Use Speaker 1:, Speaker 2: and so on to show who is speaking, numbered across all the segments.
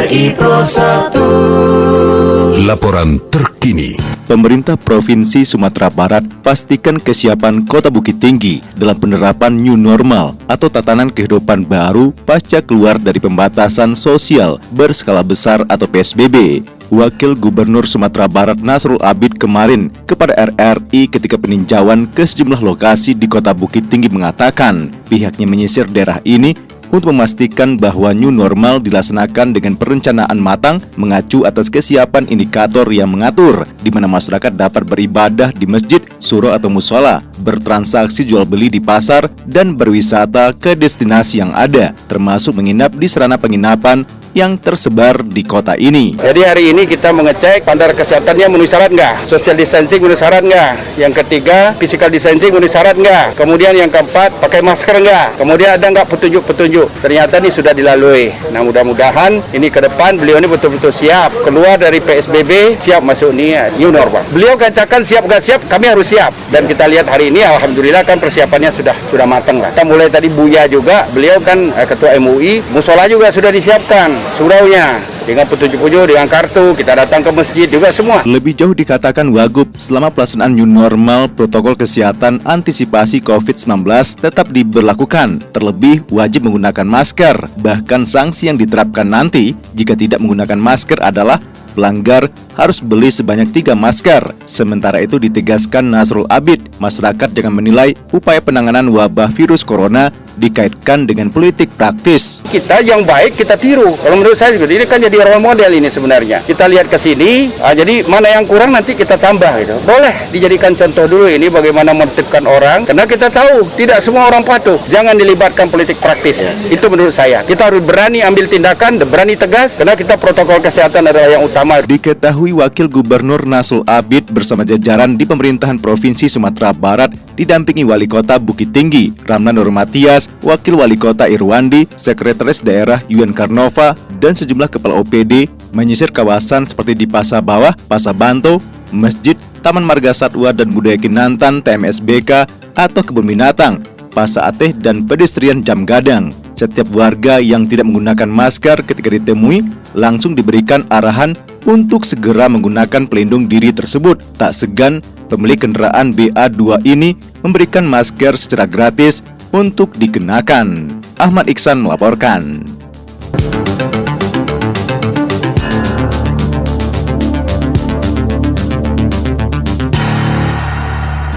Speaker 1: RRI Pro 1.
Speaker 2: Laporan terkini.
Speaker 3: Pemerintah Provinsi Sumatera Barat pastikan kesiapan Kota Bukit Tinggi dalam penerapan new normal atau tatanan kehidupan baru pasca keluar dari pembatasan sosial berskala besar atau PSBB. Wakil Gubernur Sumatera Barat Nasrul Abid kemarin kepada RRI ketika peninjauan ke sejumlah lokasi di Kota Bukit Tinggi mengatakan pihaknya menyisir daerah ini untuk memastikan bahwa new normal dilaksanakan dengan perencanaan matang mengacu atas kesiapan indikator yang mengatur di mana masyarakat dapat beribadah di masjid, surau atau musola, bertransaksi jual beli di pasar, dan berwisata ke destinasi yang ada, termasuk menginap di sarana penginapan yang tersebar di kota ini.
Speaker 4: Jadi hari ini kita mengecek standar kesehatannya memenuhi syarat nggak, social distancing memenuhi syarat nggak, yang ketiga physical distancing memenuhi syarat nggak, kemudian yang keempat pakai masker nggak, kemudian ada nggak petunjuk-petunjuk. Ternyata ini sudah dilalui. Nah mudah-mudahan ini ke depan beliau ini betul-betul siap keluar dari PSBB, siap masuk new normal. Beliau katakan siap nggak siap, kami harus siap. Dan kita lihat hari ini alhamdulillah kan persiapannya sudah matang lah. Kita mulai tadi Buya juga, beliau kan ketua MUI, musola juga sudah disiapkan suraunya dengan petunjuk-petunjuk, dengan kartu, kita datang ke masjid juga semua.
Speaker 3: Lebih jauh dikatakan Wagub, selama pelaksanaan new normal, protokol kesehatan antisipasi COVID-19 tetap diberlakukan. Terlebih wajib menggunakan masker. Bahkan sanksi yang diterapkan nanti jika tidak menggunakan masker adalah pelanggar harus beli sebanyak 3 masker. Sementara itu ditegaskan Nasrul Abid, masyarakat jangan menilai upaya penanganan wabah virus corona dikaitkan dengan politik praktis.
Speaker 4: Kita yang baik kita tiru. Kalau menurut saya ini kan jadi role model ini sebenarnya. Kita lihat ke sini, jadi mana yang kurang nanti kita tambah gitu. Boleh dijadikan contoh dulu ini bagaimana menertibkan orang, karena kita tahu tidak semua orang patuh. Jangan dilibatkan politik praktis. Itu menurut saya. Kita harus berani ambil tindakan, berani tegas, karena kita protokol kesehatan adalah yang utama.
Speaker 3: Diketahui Wakil Gubernur Nasrul Abid bersama jajaran di pemerintahan Provinsi Sumatera Barat didampingi Wali Kota Bukit Tinggi, Ramlan Nurmatias, Wakil Wali Kota Irwandi, Sekretaris Daerah Yuan Karnova, dan sejumlah kepala OPD menyisir kawasan seperti di Pasar Bawah, Pasar Banto, Masjid, Taman Marga Satwa dan Budaya Kinantan, TMSBK, atau Kebun Binatang, Pasar Ateh, dan pedestrian Jam Gadang. Setiap warga yang tidak menggunakan masker ketika ditemui langsung diberikan arahan untuk segera menggunakan pelindung diri tersebut. Tak segan, pemilik kendaraan BA2 ini memberikan masker secara gratis untuk dikenakan. Ahmad Iksan melaporkan.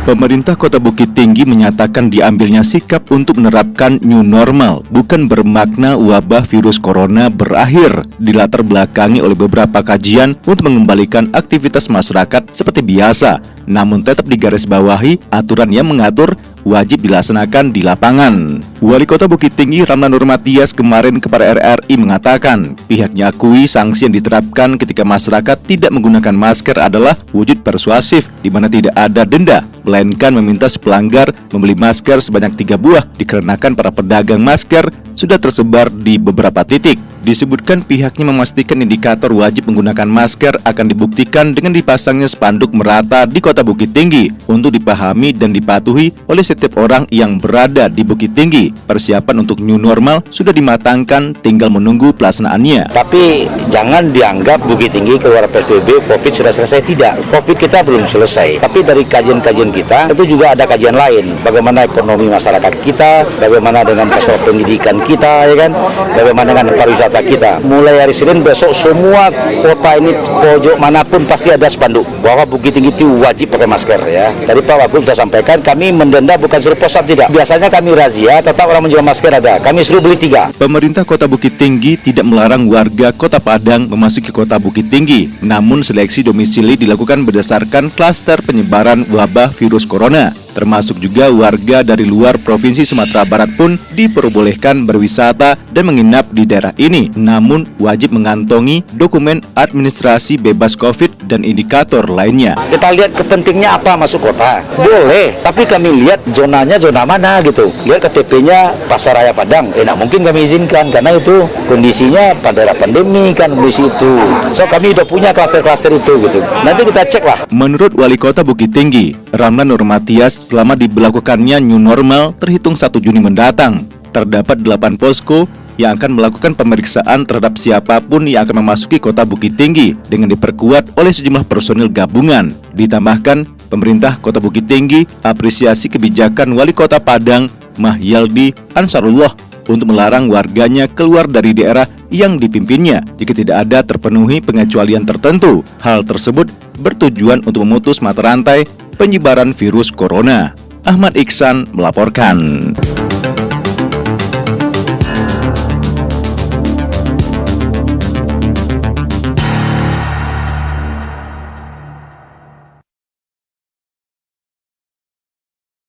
Speaker 3: Pemerintah Kota Bukit Tinggi menyatakan diambilnya sikap untuk menerapkan new normal bukan bermakna wabah virus corona berakhir, dilatar belakangi oleh beberapa kajian untuk mengembalikan aktivitas masyarakat seperti biasa, namun tetap digarisbawahi aturan yang mengatur wajib dilaksanakan di lapangan. Wali Kota Bukit Tinggi Ramlan Nurmatias kemarin kepada RRI mengatakan pihaknya akui sanksi yang diterapkan ketika masyarakat tidak menggunakan masker adalah wujud persuasif di mana tidak ada denda, melainkan meminta si pelanggar membeli masker sebanyak 3 buah dikarenakan para pedagang masker sudah tersebar di beberapa titik. Disebutkan pihaknya memastikan indikator wajib menggunakan masker akan dibuktikan dengan dipasangnya spanduk merata di Kota Bukit Tinggi untuk dipahami dan dipatuhi oleh setiap orang yang berada di Bukit Tinggi. Persiapan untuk new normal sudah dimatangkan, tinggal menunggu pelaksanaannya.
Speaker 5: Tapi jangan dianggap Bukit Tinggi keluar PSBB, COVID sudah selesai. Tidak, COVID kita belum selesai. Tapi dari kajian-kajian kita, itu juga ada kajian lain. Bagaimana ekonomi masyarakat kita, bagaimana dengan persoalan pendidikan kita, ya kan? Bagaimana dengan pariwisata kita. Mulai hari Senin besok semua kota ini pojok manapun pasti ada spanduk bahwa Bukit Tinggi itu wajib pakai masker ya. Tadi Pak Wagub sudah sampaikan kami mendenda bukan suruh posat, tidak. Biasanya kami razia tetap orang menjual masker ada. Kami suruh beli 3.
Speaker 3: Pemerintah Kota Bukit Tinggi tidak melarang warga Kota Padang memasuki Kota Bukit Tinggi. Namun seleksi domisili dilakukan berdasarkan klaster penyebaran wabah virus corona. Termasuk juga warga dari luar Provinsi Sumatera Barat pun diperbolehkan berwisata dan menginap di daerah ini. Namun wajib mengantongi dokumen administrasi bebas COVID dan indikator lainnya.
Speaker 5: Kita lihat kepentingnya apa masuk kota. Boleh, tapi kami lihat zonanya zona mana gitu. Lihat KTP-nya Pasar Raya Padang. Tidak mungkin kami izinkan karena itu kondisinya pada era pandemi kan kondisi itu. So kami udah punya klaster-klaster itu gitu. Nanti kita cek lah.
Speaker 3: Menurut Wali Kota Bukit Tinggi, Ramlan Nurmatias, selama diberlakukannya new normal terhitung 1 Juni mendatang, terdapat 8 posko yang akan melakukan pemeriksaan terhadap siapapun yang akan memasuki kota Bukit Tinggi dengan diperkuat oleh sejumlah personil gabungan. Ditambahkan, pemerintah Kota Bukit Tinggi apresiasi kebijakan Wali Kota Padang Mahyaldi Ansarullah untuk melarang warganya keluar dari daerah yang dipimpinnya jika tidak ada terpenuhi pengecualian tertentu. Hal tersebut bertujuan untuk memutus mata rantai penyebaran virus corona. Ahmad Iksan melaporkan.